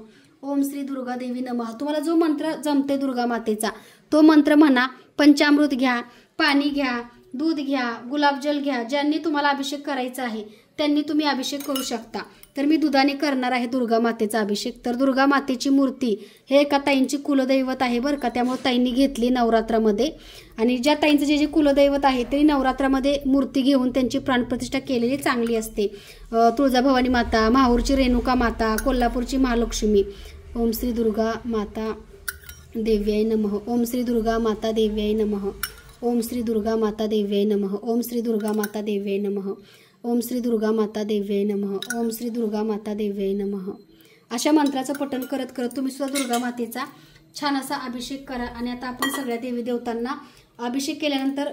ओम श्री दुर्गा देवी नमः। तुम्हाला जो मंत्र जमते दुर्गा मातेचा तो मंत्र म्हणा, पंचामृत घ्या, पाणी घ्या, दूध घ्या, गुलाबजल घ्या, ज्यांनी तुम्हाला अभिषेक करायचा आहे त्यांनी तुम्ही अभिषेक करू शकता। तर मी दुधाने करणार आहे दुर्गा मातेचा अभिषेक। तर दुर्गा मातेची मूर्ती हे एका ताईंची कुलदैवत आहे बरं का, त्यामुळे ताईंनी घेतली नवरात्रामध्ये आणि ज्या ताईंचं जे कुलदैवत आहे ते नवरात्रामध्ये मूर्ती घेऊन त्यांची प्राणप्रतिष्ठा केलेली चांगली असते। तुळजाभवानी माता, माहूरची रेणुका माता, कोल्हापूरची महालक्ष्मी, ओम श्री दुर्गा माता देव्याय नमः. ओम श्री दुर्गा माता देव्याय नमः. ओम श्री दुर्गा माता देव्याय नमः. ओम श्री दुर्गा माता देव्याय नमः. ओम श्री दुर्गा माता देव्याय नमः. ओम श्री दुर्गा माता देव्याय नमः. अशा मंत्राचं पठण करत करत तुम्ही सुद्धा दुर्गा मातेचा छान असा अभिषेक करा. आणि आता आपण सगळ्या देवी देवतांना अभिषेक केल्यानंतर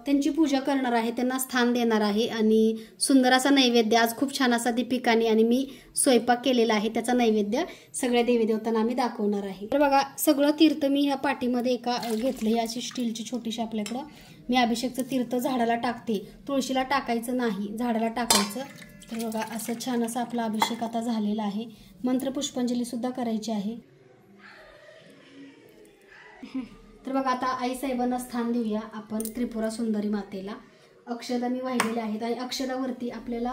त्यांची पूजा करणार आहे, त्यांना स्थान देणार आहे. आणि सुंदर असा नैवेद्य आज खूप छान असा दीपिकाने आणि मी स्वयंपाक केलेला आहे, त्याचा नैवेद्य सगळ्या देवी देवतांना आम्ही दाखवणार आहे. तर बघा सगळं तीर्थ मी ह्या पाठीमध्ये एका घेतलं. ही अशी स्टीलची छोटीशी आपल्याकडं मी अभिषेकचं तीर्थ झाडाला टाकते. तुळशीला टाकायचं नाही, झाडाला टाकायचं. तर बघा असं छान असा आपला अभिषेक आता झालेला आहे. मंत्र पुष्पांजली सुद्धा करायची आहे. तर बघा आता आई साहेबांना स्थान देऊया आपण त्रिपुरा सुंदरी मातेला. अक्षदा मी वाहिलेले आहेत आणि अक्षदावरती आपल्याला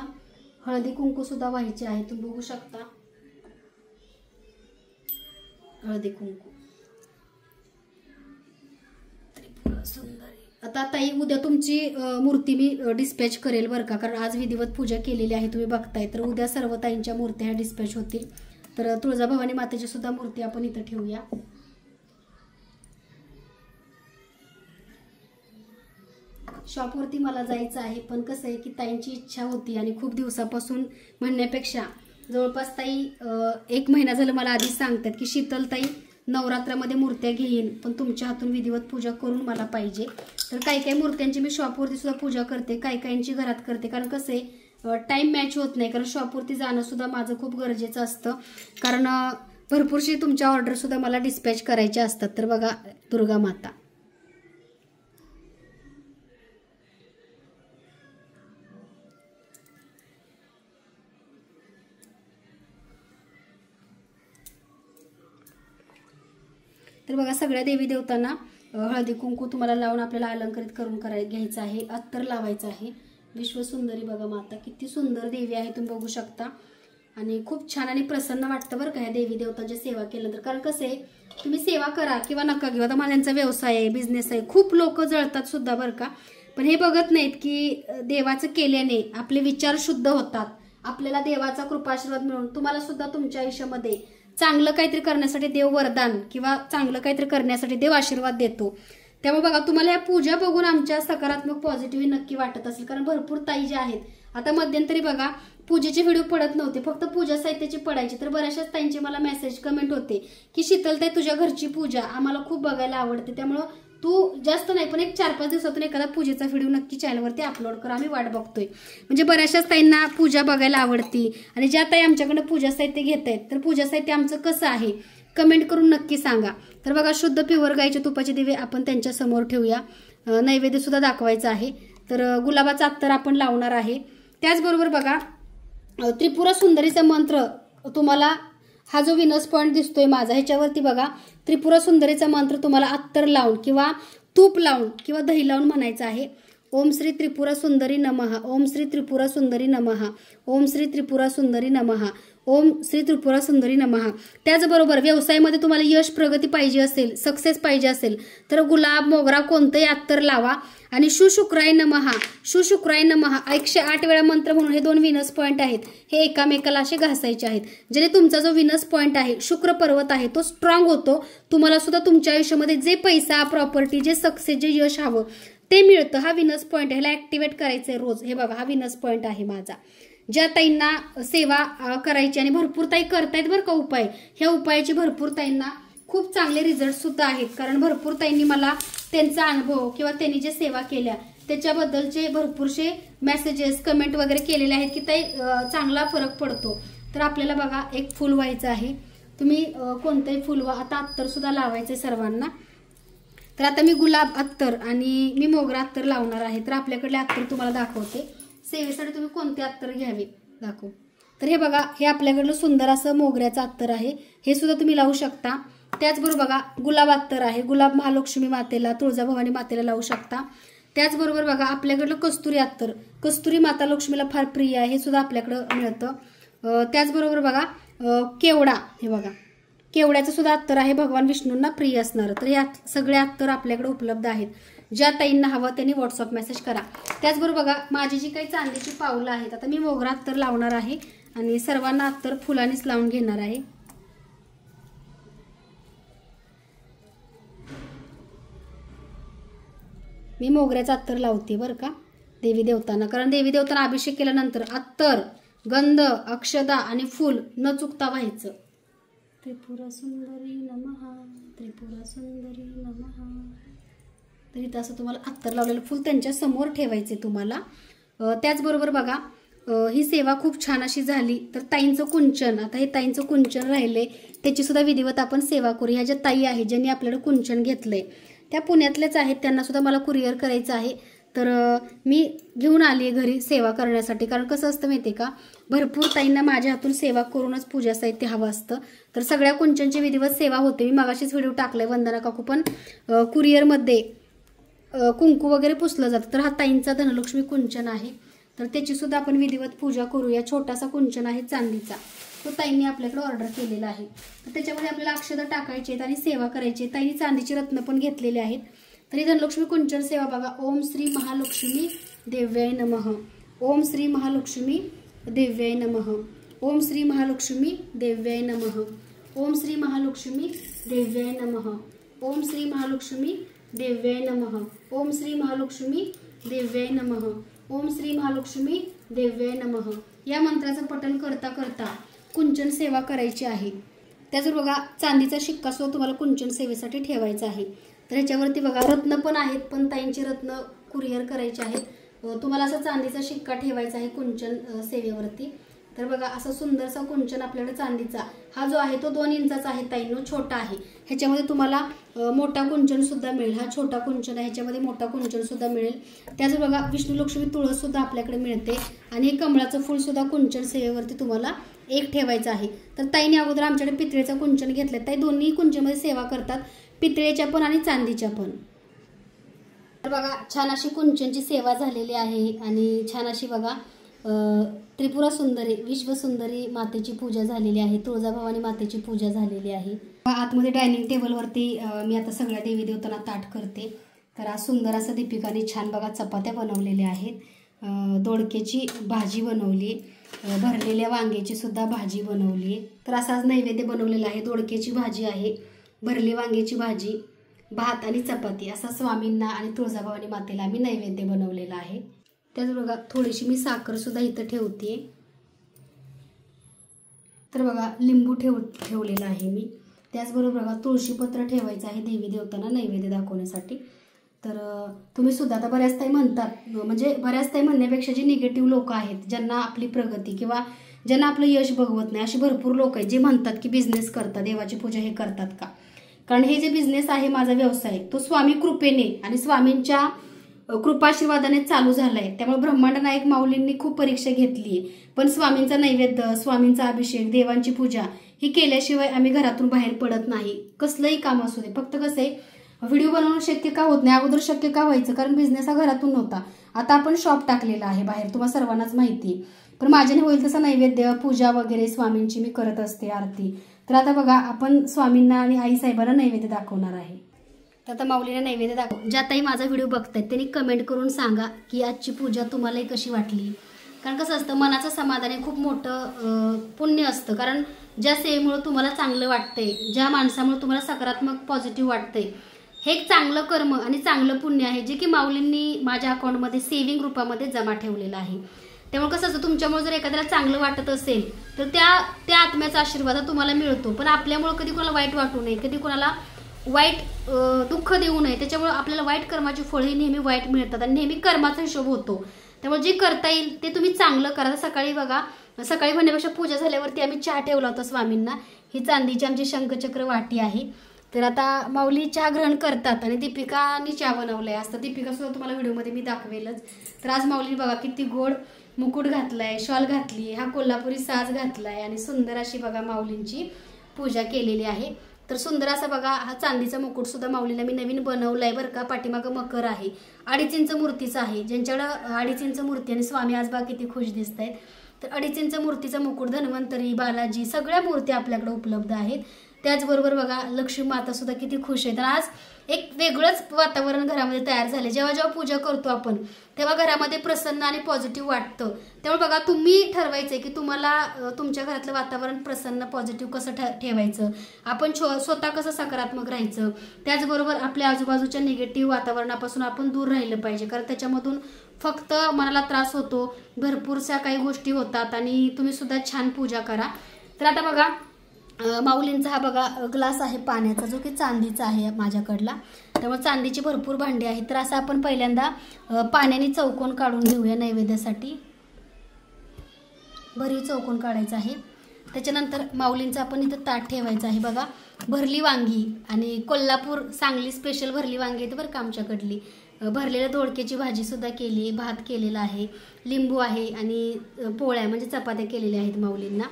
हळदी कुंकू सुद्धा व्हायचे आहे. तुम्ही बघू शकता हळदी कुंकू. त्रिपुरा सुंदरी. आता ताई उद्या तुमची मूर्ती मी डिस्पॅच करेल बरं का, कारण आज विधिवत पूजा केलेली आहे तुम्ही बघताय. तर उद्या सर्व ताईंच्या मूर्त्या ह्या डिस्पॅच होतील. तर तुळजाभवानी मातेची सुद्धा मूर्ती आपण इथं ठेवूया. शॉपवरती मला जायचं आहे, पण कसं आहे की ताईंची इच्छा होती आणि खूप दिवसापासून म्हणण्यापेक्षा जवळपास ताई 1 महिना झालं मला आधीच सांगतात की शीतल ताई नवरात्रामध्ये मूर्त्या घेईन, पण तुमच्या हातून विधिवत पूजा करून मला पाहिजे. तर काही काही मूर्त्यांची मी शॉपवरती सुद्धा पूजा करते, काही काहींची घरात करते. कारण कसं आहे टाईम मॅच होत नाही, कारण शॉपवरती जाणं सुद्धा माझं खूप गरजेचं असतं, कारण भरपूरशी तुमच्या ऑर्डर सुद्धा मला डिस्पॅच करायच्या असतात. तर बघा दुर्गा माता. तर बघा सगळ्या देवी देवतांना हळदी कुंकू तुम्हाला लावून आपल्याला अलंकारित करून घ्यायचं आहे. अत्तर लावायचं आहे. विश्वसुंदरी बघा माता किती सुंदर देवी आहे तुम्ही बघू शकता. आणि खूप छान आणि प्रसन्न वाटतं बरं का ह्या देवी देवतांची सेवा केल्यानंतर. कारण कसं आहे तुम्ही सेवा करा किंवा नका घेऊ, आता माझ्यांचा व्यवसाय आहे, बिझनेस आहे, खूप लोक जळतात सुद्धा बरं का, पण हे बघत नाहीत की देवाचं केल्याने आपले विचार शुद्ध होतात, आपल्याला देवाचा कृपाशीर्वाद मिळून तुम्हाला सुद्धा तुमच्या आयुष्यामध्ये चांगलं काहीतरी करण्यासाठी देव वरदान किंवा चांगलं काहीतरी करण्यासाठी देव आशीर्वाद देतो. त्यामुळे बघा तुम्हाला या पूजा बघून आमच्या सकारात्मक पॉझिटिव्ह नक्की वाटत असेल, कारण भरपूर ताई ज्या आहेत आता मध्यंतरी बघा पूजेचे व्हिडिओ पडत नव्हते, फक्त पूजा साहित्याची पडायची. तर बऱ्याचशाच ताईंचे मला मेसेज कमेंट होते की शीतलताई तुझ्या घरची पूजा आम्हाला खूप बघायला आवडते, त्यामुळं तू जास्त नाही पण एक 4-5 दिवसातून एखादा पूजेचा व्हिडिओ नक्की चॅनलवरती अपलोड कर, आम्ही वाट बघतोय. म्हणजे बऱ्याचशाच ताईंना पूजा बघायला आवडती. आणि ज्या ताई आमच्याकडे पूजा साहित्य घेत आहेत तर पूजा साहित्य आमचं कसं आहे कमेंट करून नक्की सांगा. तर बघा शुद्ध प्युअर गाईच्या तुपाचे दिवे आपण त्यांच्या समोर ठेवूया. नैवेद्य सुद्धा दाखवायचा आहे. तर गुलाबाचा अत्तर आपण लावणार आहे. त्याचबरोबर बघा त्रिपुरा सुंदरीचा मंत्र तुम्हाला हा जो विनस पॉइंट दिसतोय माझा ह्याच्यावरती बघा त्रिपुरा सुंदरीचा मंत्र तुम्हाला अत्तर लावून किंवा तूप लावून किंवा दही लावून म्हणायचं आहे. ओम श्री त्रिपुरा सुंदरी नमः. ओम श्री त्रिपुरा सुंदरी नमः. ओम श्री त्रिपुरा सुंदरी नमः. ओम श्री त्रिपुरा सुंदरी नमः. त्याचबरोबर व्यवसायामध्ये तुम्हाला यश प्रगती पाहिजे असेल, सक्सेस पाहिजे असेल तर गुलाब मोगरा कोणतंही अत्तर लावा आणि शुशुक्राय नमः शुशुक्राय नमः 108 वेळा मंत्र म्हणून हे 2 विनस पॉइंट आहेत हे एकामेकाला असे घासायचे आहेत, जेणे तुमचा जो विनस पॉइंट आहे शुक्र पर्वत आहे तो स्ट्रॉंग होतो. तुम्हाला सुद्धा तुमच्या आयुष्यामध्ये जे पैसा प्रॉपर्टी जे सक्सेस जे यश हवं ते मिळतं. हा विनस पॉइंट ह्याला ऍक्टिव्हेट करायचंय रोज. हे बघा हा विनस पॉइंट आहे माझा. ज्या ताईंना सेवा करायची आणि भरपूर ताई करतायत बरं का उपाय, ह्या उपायाची भरपूर ताईंना खूप चांगले रिझल्ट सुद्धा आहेत, कारण भरपूर ताईंनी मला त्यांचा अनुभव किंवा त्यांनी जे सेवा केल्या त्याच्याबद्दलचे भरपूरसे मेसेजेस कमेंट वगैरे केलेले आहेत की ताई चांगला फरक पडतो. तर आपल्याला बघा एक फुल व्हायचं आहे. तुम्ही कोणतंही फुल व्हा. आता अत्तर सुद्धा लावायचंय सर्वांना. तर आता मी गुलाब अत्तर आणि मी मोगरा अत्तर लावणार आहे. तर आपल्याकडले अत्तर तुम्हाला दाखवते. सेवेसाठी तुम्ही कोणते अत्तर घ्यावे दाखव. तर हे बघा हे आपल्याकडलं सुंदर असं मोगऱ्याचं अत्तर आहे, हे सुद्धा तुम्ही लावू शकता. त्याचबरोबर बघा गुलाब अत्तर आहे. गुलाब महालक्ष्मी मातेला तुळजाभवानी मातेला लावू शकता. त्याचबरोबर बघा आपल्याकडलं कस्तुरी अत्तर, कस्तुरी माता लक्ष्मीला फार प्रिय आहे, हे सुद्धा आपल्याकडं मिळतं. त्याचबरोबर बघा केवडा, हे बघा केवड्याचं सुद्धा अत्तर आहे, भगवान विष्णूंना प्रिय असणार. तर या सगळ्या अत्तर आपल्याकडे उपलब्ध आहेत. ज्या ताईंना हवं त्यांनी व्हॉट्सअप मेसेज करा. त्याचबरोबर बघा माझी जी काही चांदीची पावलं आहेत, आता मी मोगरा अत्तर लावणार आहे आणि सर्वांना अत्तर फुलानेच लावून घेणार आहे. मी मोगऱ्याचं अत्तर लावते बरं का देवी देवतांना, कारण देवी देवतांना अभिषेक केल्यानंतर अत्तर, गंध, अक्षदा आणि फूल न चुकता व्हायचं. त्रिपुरा सुंदरी नमः, त्रिपुरा सुंदरी नमः. तर इथं असं तुम्हाला अत्तर लावलेलं फूल त्यांच्या समोर ठेवायचे तुम्हाला. त्याचबरोबर बघा ही सेवा खूप छान अशी झाली. तर ताईंचं कुंचन, आता हे ताईंचं कुंचन राहिले त्याची सुद्धा विधिवत आपण सेवा करू. ह्या ज्या ताई आहेत ज्यांनी आपल्याकडे कुंचन घेतलंय त्या पुण्यातल्याच आहेत, त्यांना सुद्धा मला कुरिअर करायचं आहे. तर मी घेऊन आली आहे घरी सेवा करण्यासाठी. कारण कसं असतं माहिती आहे का, भरपूर ताईंना माझ्या हातून सेवा करूनच पूजा साहित्य हवं असतं. तर सगळ्या कुंचनची विधिवत सेवा होते. मी मागाशीच व्हिडिओ टाकलाय, वंदना काकू पण कुरिअरमध्ये कुंकू वगैरे पुसलं जातं. तर हा ताईंचा धनलक्ष्मी कुंचन आहे, तर त्याची सुद्धा आपण विधिवत पूजा करूया. छोटासा कुंचन आहे चांदीचा, तो ताईंनी आपल्याकडे ऑर्डर केलेला आहे. तर त्याच्यामध्ये आपल्याला अक्षता टाकायचे आहेत आणि सेवा करायची आहे. ताईंनी चांदीची रत्न पण घेतलेले आहेत. तरी धनलक्ष्मी कुंचन सेवा बघा. ओम श्री महालक्ष्मी देव्याय नमः, ओम श्री महालक्ष्मी देव्याय नमः, ओम श्री महालक्ष्मी देव्याय नमः, ओम श्री महालक्ष्मी देव्याय नमः, ओम श्री महालक्ष्मी देव्याय नमः, ओम श्री महालक्ष्मी देव्याय नमः, ओम श्री महालक्ष्मी देव्याय नमः. या मंत्राचं पठण करता करता कुंचन सेवा करायची आहे. त्याचं बघा चांदीचा शिक्का सुद्धा तुम्हाला कुंचन सेवेसाठी ठेवायचा आहे. तर ह्याच्यावरती बघा रत्न पण आहेत, पण ताईंची रत्न कुरिअर करायची आहेत. तुम्हाला असा चांदीचा शिक्का ठेवायचा आहे कुंचन सेवेवरती. तर बघा असा सुंदरसा कुंचन आपल्याकडे चांदीचा हा जो आहे तो 2 इंचाचा आहे ताईंनो, छोटा आहे. ह्याच्यामध्ये तुम्हाला मोठा कुंचन सुद्धा मिळेल. हा छोटा कुंचन आहे, ह्याच्यामध्ये मोठा कुंचन सुद्धा मिळेल. त्याच बघा विष्णू लक्ष्मी तुळस सुद्धा आपल्याकडे मिळते आणि हे कमळाचं फूल सुद्धा कुंचन सेवेवरती तुम्हाला एक ठेवायचं आहे. तर ताईने अगोदर आमच्याकडे पितळेचा कुंचन घेतलाय. ताई दोन्ही कुंचनमध्ये सेवा करतात, पितळेच्या पण आणि चांदीच्या पण. तर बघा छान अशी कुंचनची सेवा झालेली आहे आणि छान अशी बघा त्रिपुरा सुंदरी विश्वसुंदरी मातेची पूजा झालेली आहे. तुळजाभवानी मातेची पूजा झालेली आहे. आतमध्ये डायनिंग टेबलवरती मी आता सगळ्या देवी देवतांना ताट करते. तर आज सुंदर असं दीपिकाने छान बघा चपात्या बनवलेल्या आहेत, दोडक्याची भाजी बनवली, भरलेल्या वांग्याची सुद्धा भाजी बनवली. तर असा आज नैवेद्य बनवलेला आहे. दोडक्याची भाजी आहे, भरली वांग्याची भाजी, भात आणि चपाती असा स्वामींना आणि तुळजाभवानी मातेला आम्ही नैवेद्य बनवलेला आहे. त्याच बघा थोडीशी मी साखर सुद्धा इथं ठेवते. तर बघा लिंबू ठेवलेला आहे मी. त्याचबरोबर बघा तुळशीपत्र ठेवायचं आहे देवी देवतांना नैवेद्य दाखवण्यासाठी. तर तुम्ही सुद्धा आता बऱ्याच ताई म्हणतात, म्हणजे बऱ्याच ताई म्हणण्यापेक्षा जे निगेटिव्ह लोक आहेत ज्यांना आपली प्रगती किंवा ज्यांना आपलं यश बघवत नाही, अशी भरपूर लोक आहेत जे म्हणतात की बिझनेस करतात, देवाची पूजा हे करतात का. कारण हे जे बिझनेस आहे माझा व्यवसाय तो स्वामी कृपेने आणि स्वामींच्या कृपाशीर्वादाने चालू झालाय. त्यामुळे ब्रह्मांड नायक माऊलींनी खूप परीक्षा घेतली, पण स्वामींचा नैवेद्य, स्वामींचा अभिषेक, देवांची पूजा ही केल्याशिवाय आम्ही घरातून बाहेर पडत नाही. कसलंही काम असू दे. फक्त कसं आहे व्हिडिओ बनवणं शक्य का होत नाही, अगोदर शक्य का व्हायचं, कारण बिझनेस हा घरातून नव्हता. आता आपण शॉप टाकलेला आहे बाहेर, तुम्हाला सर्वांनाच माहिती. पण माझ्याने होईल तसं नैवेद्य पूजा वगैरे स्वामींची मी करत असते, आरती. तर आता बघा आपण स्वामींना आणि आई साहेबांना नैवेद्य दाखवणार आहे. तर आता माऊलीला नैवेद्य दाखव. ज्या ताई माझा व्हिडिओ बघतायत त्यांनी कमेंट करून सांगा की आजची पूजा तुम्हालाही कशी वाटली. कारण कसं असतं मनाचं समाधान हे खूप मोठं पुण्य असतं. कारण ज्या सेवेमुळे तुम्हाला चांगलं वाटतंय, ज्या माणसामुळे तुम्हाला सकारात्मक पॉझिटिव्ह वाटतंय, हे एक चांगलं कर्म आणि चांगलं पुण्य आहे जे की माऊलींनी माझ्या अकाउंटमध्ये सेव्हिंग रूपामध्ये जमा ठेवलेलं आहे. त्यामुळे कसं असतं तुमच्यामुळे जर एखाद्याला चांगलं वाटत असेल तर त्या आत्म्याचा आशीर्वाद तुम्हाला मिळतो. पण आपल्यामुळे कधी कोणाला वाईट वाटू नये, कधी कोणाला वाईट दुःख देऊ नये. त्याच्यामुळे आपल्याला वाईट कर्माची फळे नेहमी वाईट मिळतात आणि नेहमी कर्माचा हिशोब होतो. त्यामुळे जे करता येईल ते तुम्ही चांगलं करा. सकाळी बघा, सकाळी म्हणण्यापेक्षा पूजा झाल्यावरती आम्ही चहा ठेवला होता स्वामींना. ही चांदीची आमची शंखचक्र वाटी आहे. तर आता माऊली चहा ग्रहण करतात आणि दीपिकानी चहा बनवलाय. असतं दीपिका सुद्धा तुम्हाला व्हिडिओमध्ये मी दाखवेलच. तर आज माऊली बघा किती गोड मुकुट घातलाय, शॉल घातली, हा कोल्हापुरी साज घातलाय आणि सुंदर अशी बघा माऊलींची पूजा केलेली आहे. तर सुंदर असा बघा हा चांदीचा मुकुट सुद्धा माऊलीला मी नवीन बनवलाय बरं का. पाठीमागं मकर आहे, 2.5 इंच मूर्तीचा आहे. ज्यांच्याकडं 2.5 इंच मूर्ती आणि स्वामी आज बघा किती खुश दिसत आहेत. तर 2.5 इंच मूर्तीचा मुकुट, धन्वंतरी, बालाजी सगळ्या मूर्ती आपल्याकडे उपलब्ध आहेत. त्याचबरोबर बघा लक्ष्मी माता सुद्धा किती खुश आहेत. आज एक वेगळंच वातावरण घरामध्ये तयार झाले. जेव्हा जेव्हा पूजा करतो आपण तेव्हा घरामध्ये प्रसन्न आणि पॉझिटिव्ह वाटतं. त्यामुळे बघा तुम्ही ठरवायचंय की तुम्हाला तुमच्या घरातलं वातावरण प्रसन्न पॉझिटिव्ह कसं ठेवायचं, आपण स्वतः कसं सकारात्मक राहायचं, त्याचबरोबर आपल्या आजूबाजूच्या निगेटिव्ह वातावरणापासून आपण दूर राहिलं पाहिजे. कारण त्याच्यामधून फक्त मनाला त्रास होतो, भरपूरशा काही गोष्टी होतात. आणि तुम्ही सुद्धा छान पूजा करा. तर आता बघा माऊलींचा हा बघा ग्लास आहे पाण्याचा, जो की चांदीचा आहे माझ्याकडला. त्यामुळे चांदीची भरपूर भांडी आहेत. तर असं आपण पहिल्यांदा पाण्याने चौकोन काढून घेऊया नैवेद्यासाठी. भरीव चौकोन काढायचा आहे. त्याच्यानंतर माऊलींचा आपण इथं ताट ठेवायचं आहे. बघा भरली वांगी आणि कोल्हापूर सांगली स्पेशल भरली वांगी आहेत बरं का आमच्याकडली. भरलेल्या दोडक्याची भाजी सुद्धा केली, भात केलेला आहे, लिंबू आहे आणि पोळ्या म्हणजे चपात्या केलेल्या आहेत माऊलींना.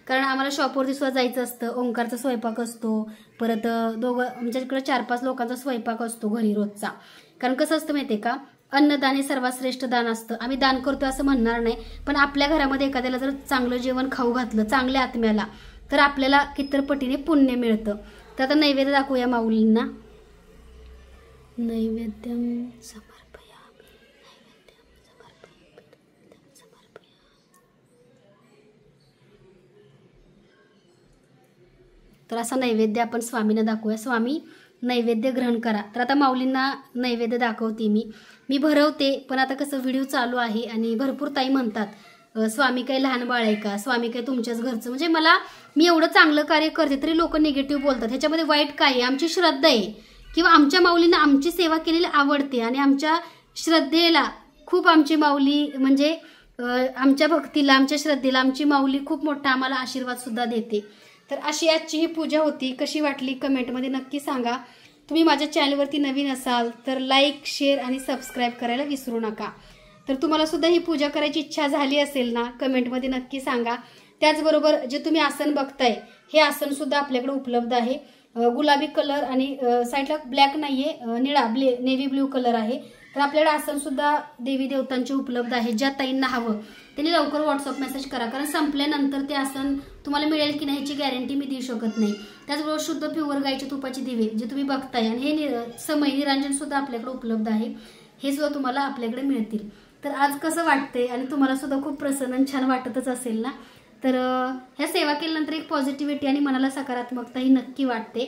कारण आम्हाला शॉपवरती सुद्धा जायचं असतं. ओंकारचा स्वयंपाक असतो, परत आमच्याकडे 4-5 लोकांचा स्वयंपाक असतो घरी रोजचा. कारण कसं असतं माहितीये का, अन्नदान हे सर्वात श्रेष्ठ दान असतं. आम्ही दान करतो असं म्हणणार नाही, पण आपल्या घरामध्ये एखाद्याला जर चांगलं जेवण खाऊ घातलं चांगल्या आत्म्याला तर आपल्याला कितीतर पटीने पुण्य मिळतं. तर आता नैवेद्य दाखवूया माऊलींना. नैवेद्यम समर्पयामि, नैवेद्यम समर्पयामि. तर असा नैवेद्य आपण स्वामींना दाखवूया. स्वामी नैवेद्य ग्रहण करा. तर आता माऊलींना नैवेद्य दाखवते मी भरवते. पण आता कसं व्हिडिओ चालू आहे आणि भरपूर ताई म्हणतात स्वामी काही लहान बाळ आहे का, स्वामी काही तुमच्याच घरचं. म्हणजे मी एवढं चांगलं कार्य करते तरी लोक निगेटिव्ह बोलतात. ह्याच्यामध्ये वाईट काय आहे, आमची श्रद्धा आहे किंवा आमच्या माऊलींना आमची सेवा केलेली आवडते आणि आमच्या श्रद्धेला खूप आमची माऊली म्हणजे आमच्या भक्तीला आमच्या श्रद्धेला आमची माऊली खूप मोठा आम्हाला आशीर्वाद सुद्धा देते. तर अशी आजची ही पूजा होती. कशी वाटली कमेंटमध्ये नक्की सांगा. तुम्ही माझ्या चॅनलवरती नवीन असाल तर लाईक, शेअर आणि सबस्क्राईब करायला विसरू नका. तर तुम्हाला सुद्धा ही पूजा करायची इच्छा झाली असेल ना, कमेंटमध्ये नक्की सांगा. त्याचबरोबर जे तुम्ही आसन बघताय हे आसन सुद्धा आपल्याकडे उपलब्ध आहे. गुलाबी कलर आणि साईडला ब्लॅक नाहीये, निळा नेव्ही ब्ल्यू कलर आहे. तर आपल्याकडे आसन सुद्धा देवी देवतांचे उपलब्ध आहे. ज्या ताईंना हवं त्यांनी लवकर व्हॉट्सअप मेसेज करा. कारण संपल्यानंतर ते आसन तुम्हाला मिळेल की नाही ह्याची गॅरंटी मी देऊ शकत नाही. त्याचबरोबर शुद्ध प्युअर गायचे तुपाचे दिवे जे तुम्ही बघताय आणि हे समय निरांजन सुद्धा आपल्याकडे उपलब्ध आहे. हे सुद्धा तुम्हाला आपल्याकडे मिळतील. तर आज कसं वाटतंय आणि तुम्हाला सुद्धा खूप प्रसन्न छान वाटतच असेल ना. तर ह्या सेवा केल्यानंतर एक पॉझिटिव्हिटी आणि मनाला सकारात्मकता ही नक्की वाटते.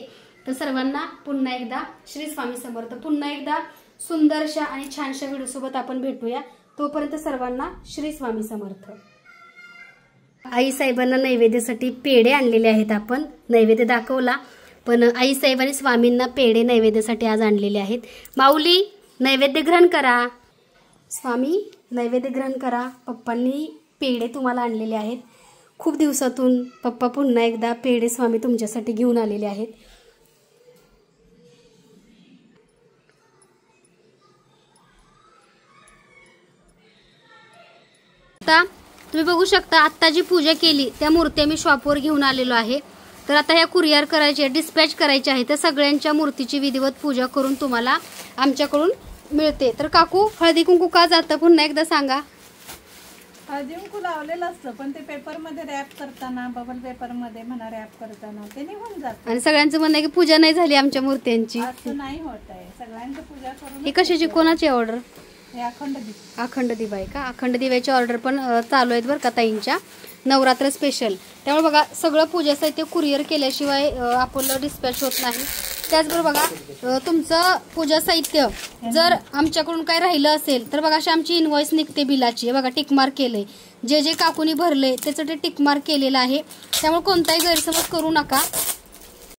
तर सर्वांना पुन्हा एकदा श्री स्वामी समर्थ. पुन्हा एकदा सुंदरशा आणि छानशा व्हिडिओ सोबत आपण भेटूया. तोपर्यंत सर्वांना श्री स्वामी समर्थ. आई साहेबांना नैवेद्यासाठी पेढे आणलेले आहेत. आपण नैवेद्य दाखवला, पण आई साहेब आणि स्वामींना पेढे नैवेद्यासाठी आज आणलेले आहेत. माऊली नैवेद्य ग्रहण करा. स्वामी नैवेद्य ग्रहण करा. पप्पांनी पेढे तुम्हाला आणलेले आहेत. खूप दिवसातून पप्पा पुन्हा एकदा पेढे स्वामी तुमच्यासाठी घेऊन आलेले आहेत. आता तुम्ही बघू शकता आत्ता जी पूजा केली त्या मूर्त्या मी शॉपवर घेऊन आलेलो आहे. तर आता ह्या कुरिअर करायचे, डिस्पॅच करायचे आहे. तर सगळ्यांच्या मूर्तीची विधिवत पूजा करून तुम्हाला आमच्याकडून मिळते. तर काकू हळदी कुंकू का जातं पुन्हा एकदा सांगा. हळदी कुंकू लावलेलं असतं पण ते पेपरमध्ये रॅप करताना, बबल पेपरमध्ये म्हणा रॅप करताना ते निघून जातं. आणि सगळ्यांचं म्हणणं आहे की पूजा नाही झाली आमच्या मूर्त्यांची. असं नाही होत आहे. सगळ्यांची पूजा करून. ही कशाची कोणाची ऑर्डर? अखंड दिवा. अखंड दिवा आहे का? अखंड दिव्याची ऑर्डर पण चालू आहेत बरं का ताईंच्या, नवरात्र स्पेशल. त्यामुळे बघा सगळं पूजा साहित्य कुरिअर केल्याशिवाय आपलं डिस्पॅच होत नाही. त्याचबरोबर बघा तुमचं पूजा साहित्य जर आमच्याकडून काय राहिलं असेल तर बघा अशी आमची इनवॉइस निघते बिलाची. बघा टिकमार्क केलंय, जे जे काकूनी भरले त्याचं ते टिकमार्क केलेलं आहे. त्यामुळे कोणताही गैरसमज करू नका.